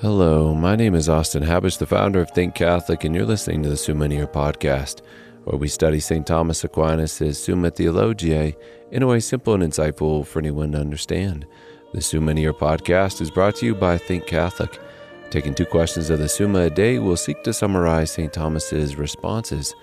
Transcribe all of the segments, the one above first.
Hello, my name is Austin Habish, the founder of Think Catholic, and you're listening to the Summa podcast, where we study St. Thomas Aquinas' Summa Theologiae in a way simple and insightful for anyone to understand. The Summa podcast is brought to you by Think Catholic. Taking 2 questions of the Summa a day, we'll seek to summarize St. Thomas's responses,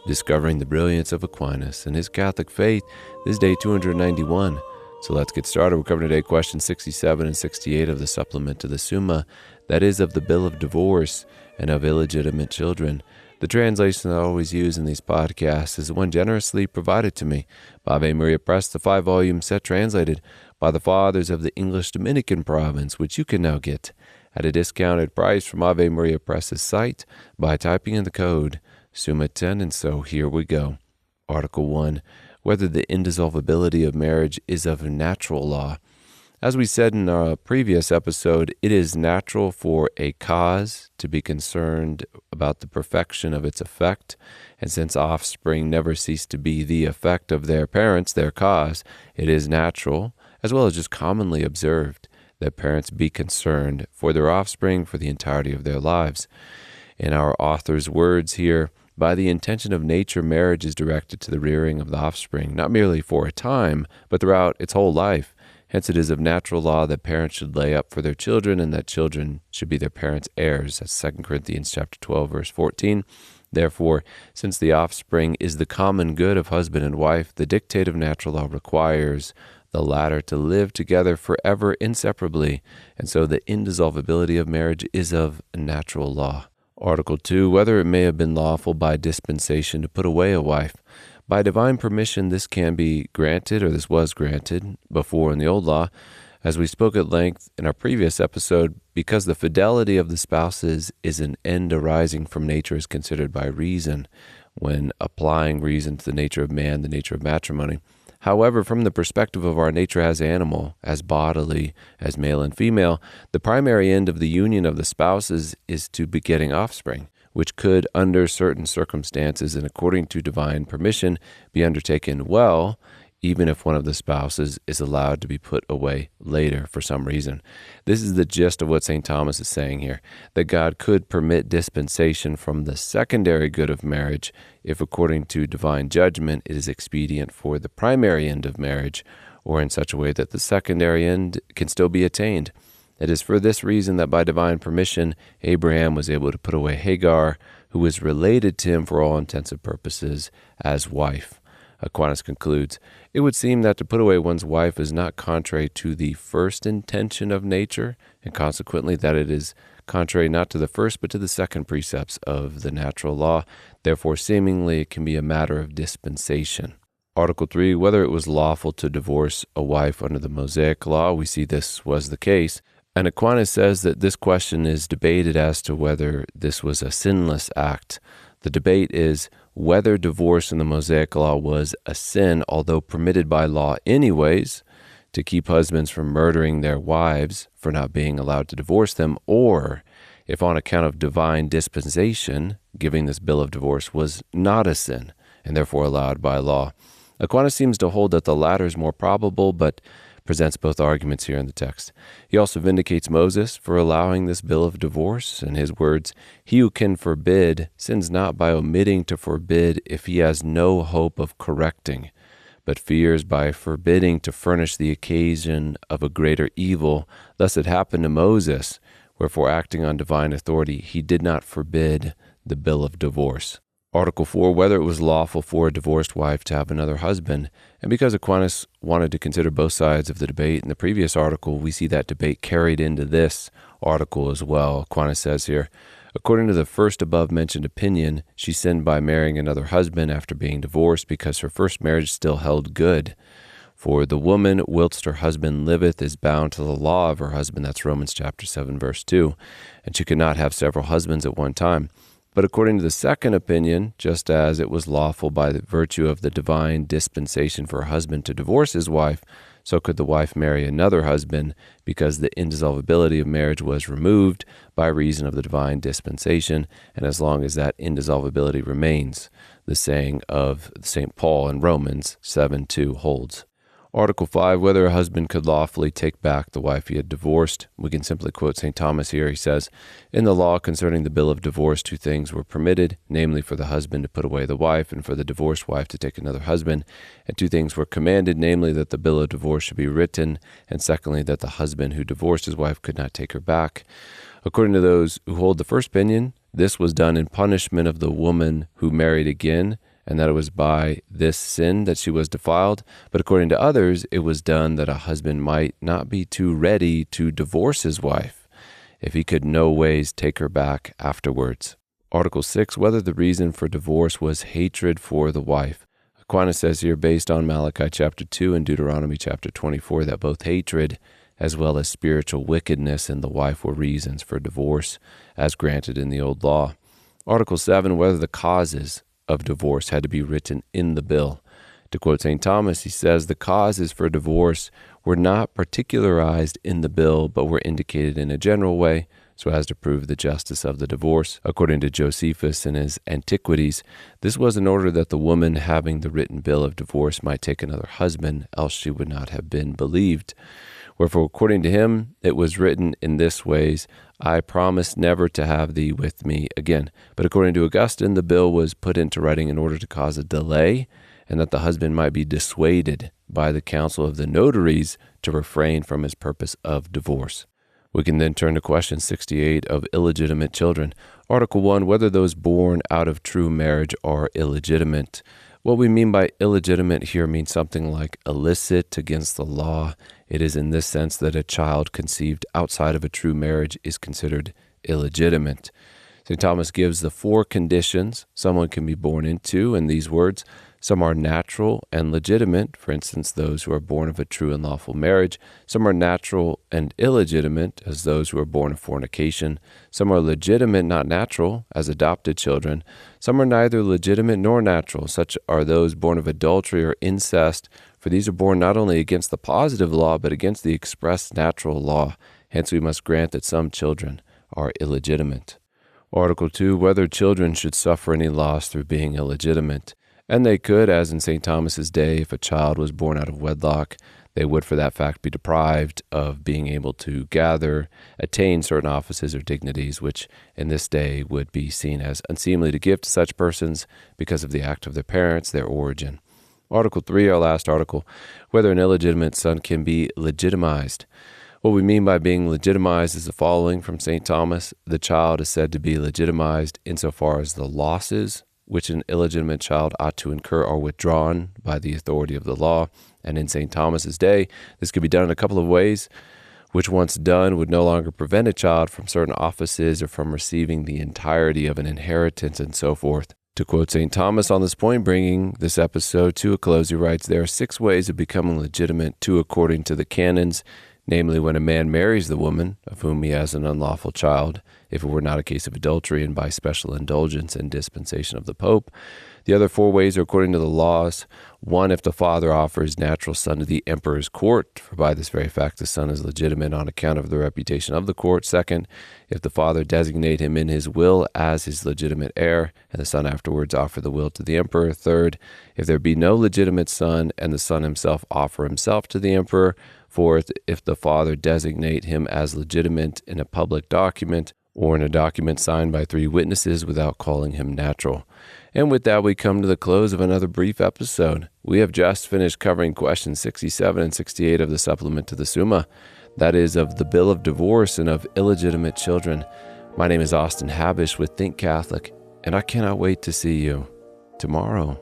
discovering the brilliance of Aquinas and his Catholic faith. This is day 291. So let's get started. We're covering today questions 67 and 68 of the supplement to the Summa, that is, of the Bill of Divorce and of illegitimate children. The translation that I always use in these podcasts is the one generously provided to me by Ave Maria Press, the 5-volume set translated by the Fathers of the English Dominican province, which you can now get at a discounted price from Ave Maria Press's site by typing in the code Summa 10. And so here we go. Article 1. Whether the indissolubility of marriage is of natural law. As we said in our previous episode, it is natural for a cause to be concerned about the perfection of its effect, and since offspring never cease to be the effect of their parents, their cause, it is natural, as well as just commonly observed, that parents be concerned for their offspring for the entirety of their lives. In our author's words here, by the intention of nature, marriage is directed to the rearing of the offspring, not merely for a time, but throughout its whole life. Hence it is of natural law that parents should lay up for their children, and that children should be their parents' heirs. That's 2 Corinthians chapter 12, verse 14. Therefore, since the offspring is the common good of husband and wife, the dictate of natural law requires the latter to live together forever inseparably, and so the indissolubility of marriage is of natural law. Article 2. Whether it may have been lawful by dispensation to put away a wife. By divine permission, this can be granted, or this was granted before in the old law, as we spoke at length in our previous episode, because the fidelity of the spouses is an end arising from nature is considered by reason, when applying reason to the nature of man, the nature of matrimony. However, from the perspective of our nature as animal, as bodily, as male and female, the primary end of the union of the spouses is to begetting offspring, which could, under certain circumstances and according to divine permission, be undertaken well, even if one of the spouses is allowed to be put away later for some reason. This is the gist of what St. Thomas is saying here, that God could permit dispensation from the secondary good of marriage if, according to divine judgment, it is expedient for the primary end of marriage, or in such a way that the secondary end can still be attained. It is for this reason that by divine permission, Abraham was able to put away Hagar, who was related to him for all intents and purposes as wife. Aquinas concludes, it would seem that to put away one's wife is not contrary to the first intention of nature, and consequently that it is contrary not to the first but to the second precepts of the natural law. Therefore, seemingly it can be a matter of dispensation. Article 3, whether it was lawful to divorce a wife under the Mosaic law, we see this was the case. And Aquinas says that this question is debated as to whether this was a sinless act. The debate is whether divorce in the Mosaic law was a sin, although permitted by law anyways, to keep husbands from murdering their wives for not being allowed to divorce them, or if on account of divine dispensation, giving this bill of divorce was not a sin, and therefore allowed by law. Aquinas seems to hold that the latter is more probable, but presents both arguments here in the text. He also vindicates Moses for allowing this bill of divorce. In his words, he who can forbid sins not by omitting to forbid if he has no hope of correcting, but fears by forbidding to furnish the occasion of a greater evil. Thus it happened to Moses, wherefore acting on divine authority, he did not forbid the bill of divorce. Article 4, whether it was lawful for a divorced wife to have another husband. And because Aquinas wanted to consider both sides of the debate in the previous article, we see that debate carried into this article as well. Aquinas says here, according to the first above-mentioned opinion, she sinned by marrying another husband after being divorced because her first marriage still held good. For the woman, whilst her husband liveth, is bound to the law of her husband. That's Romans chapter 7, verse 2. And she could not have several husbands at one time. But according to the second opinion, just as it was lawful by the virtue of the divine dispensation for a husband to divorce his wife, so could the wife marry another husband, because the indissolubility of marriage was removed by reason of the divine dispensation, and as long as that indissolubility remains, the saying of St. Paul in Romans 7:2 holds. Article 5, whether a husband could lawfully take back the wife he had divorced. We can simply quote St. Thomas here. He says, "In the law concerning the bill of divorce, 2 things were permitted, namely for the husband to put away the wife, and for the divorced wife to take another husband. And 2 things were commanded, namely that the bill of divorce should be written, and secondly, that the husband who divorced his wife could not take her back. According to those who hold the first opinion, this was done in punishment of the woman who married again, and that it was by this sin that she was defiled. But according to others, it was done that a husband might not be too ready to divorce his wife, if he could no ways take her back afterwards." Article 6, whether the reason for divorce was hatred for the wife. Aquinas says here, based on Malachi chapter 2 and Deuteronomy chapter 24, that both hatred as well as spiritual wickedness in the wife were reasons for divorce, as granted in the Old Law. Article 7, whether the causes of divorce had to be written in the bill. To quote St. Thomas, he says, "The causes for divorce were not particularized in the bill, but were indicated in a general way, so as to prove the justice of the divorce. According to Josephus in his Antiquities, this was in order that the woman having the written bill of divorce might take another husband, else she would not have been believed. Wherefore, according to him, it was written in this ways, I promise never to have thee with me again. But according to Augustine, the bill was put into writing in order to cause a delay, and that the husband might be dissuaded by the counsel of the notaries to refrain from his purpose of divorce." We can then turn to question 68 of illegitimate children. Article 1, whether those born out of true marriage are illegitimate. What we mean by illegitimate here means something like illicit, against the law. It is in this sense that a child conceived outside of a true marriage is considered illegitimate. St. Thomas gives the 4 conditions someone can be born into in these words. Some are natural and legitimate, for instance, those who are born of a true and lawful marriage. Some are natural and illegitimate, as those who are born of fornication. Some are legitimate, not natural, as adopted children. Some are neither legitimate nor natural, such are those born of adultery or incest, for these are born not only against the positive law, but against the express natural law. Hence we must grant that some children are illegitimate. Article 2, whether children should suffer any loss through being illegitimate. And they could, as in St. Thomas's day, if a child was born out of wedlock, they would for that fact be deprived of being able to attain certain offices or dignities, which in this day would be seen as unseemly to give to such persons because of the act of their parents, their origin. Article 3, our last article, whether an illegitimate son can be legitimized. What we mean by being legitimized is the following from St. Thomas. The child is said to be legitimized insofar as the losses which an illegitimate child ought to incur are withdrawn by the authority of the law. And in St. Thomas's day, this could be done in a couple of ways, which once done would no longer prevent a child from certain offices or from receiving the entirety of an inheritance and so forth. To quote St. Thomas on this point, bringing this episode to a close, he writes, there are 6 ways of becoming legitimate, 2 according to the canons, namely when a man marries the woman of whom he has an unlawful child, if it were not a case of adultery, and by special indulgence and dispensation of the Pope. The other 4 ways are according to the laws. 1, if the father offers natural son to the emperor's court, for by this very fact the son is legitimate on account of the reputation of the court. 2nd, if the father designate him in his will as his legitimate heir, and the son afterwards offer the will to the emperor. 3rd, if there be no legitimate son, and the son himself offer himself to the emperor. 4th, if the father designate him as legitimate in a public document, or in a document signed by 3 witnesses without calling him natural. And with that, we come to the close of another brief episode. We have just finished covering questions 67 and 68 of the supplement to the Summa, that is, of the bill of divorce and of illegitimate children. My name is Austin Habish with Think Catholic, and I cannot wait to see you tomorrow.